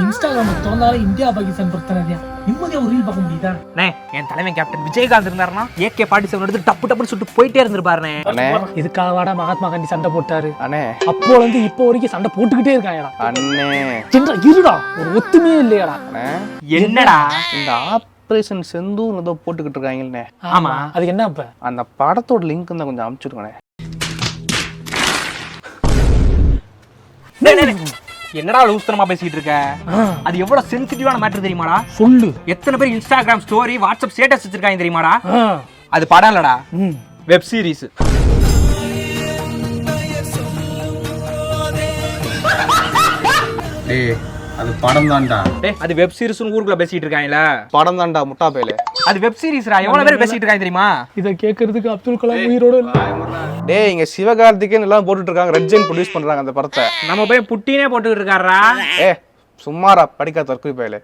Instagram திறந்தாலும் India Pakistan பிரச்சனை நிம்மதியா ஒரு ரீல் பார்க்க முடியுதா? என் தலைமை கேப்டன் விஜயகாந்த் இருந்தாருன்னா AK-47 எடுத்து டப்பு டப்புன்னு சுட்டு போயிட்டே இருந்திருப்பாருண்ணே. இதுக்காக வாடா மகாத்மா காந்தி சண்டை போட்டாரு அண்ணே. அப்போல இருந்து இப்போ வரைக்கும் சண்டை போட்டுக்கிட்டே இருக்காங்கடா. அண்ணே இருடா, ஒரு ஒத்துமையே இல்லையாடா. என்னடா இந்த ஆபரேஷன் செந்தூர் ஏதோ போட்டுக்கிட்டு இருக்காங்கல்ல. ஆமா, அதுக்கு என்ன இப்ப? அந்த படத்தோட லிங்க் தான் கொஞ்சம் அனுப்பிச்சுடுங்கண்ணே. என்னடா லூஸ்தனமா பேசிட்டு இருக்க? அது எவ்வளவு சென்சிட்டிவான மேட்டர் தெரியுமாடா? சொல்லு. எத்தனை பேர் இன்ஸ்டாகிராம் ஸ்டோரி வாட்ஸ்அப் ஸ்டேட்டஸ் வச்சிருக்காங்க தெரியுமாடா? அது படம் இல்லடா, வெப் சீரிஸ். டேய் அது படம் தான்டா. அது வெப் சீரிஸ்னு ஊருக்குள்ள பேசிட்டு இருக்காங்கல. படம் தான்டா முட்டா பேலே. அது வெப் சீரிஸ்ரா. எவ்வளவு பேர் பேசிட்டு இருக்காங்க தெரியுமா? இத கேக்குறதுக்கு அப்துல் கலாம் உயிரோட இல்ல. டேய் இங்க சிவகார்த்திகேயன் எல்லாம் போட்டுட்டு இருக்காங்க. ரெட் ஜெயின் ப்ரொடியூஸ் பண்றாங்க அந்த படத்தை. நம்ம போய் புட்டினே போட்டுக்கிட்டு இருக்காரா? சும்மாரா படிக்காத தற்கொலை பேலே.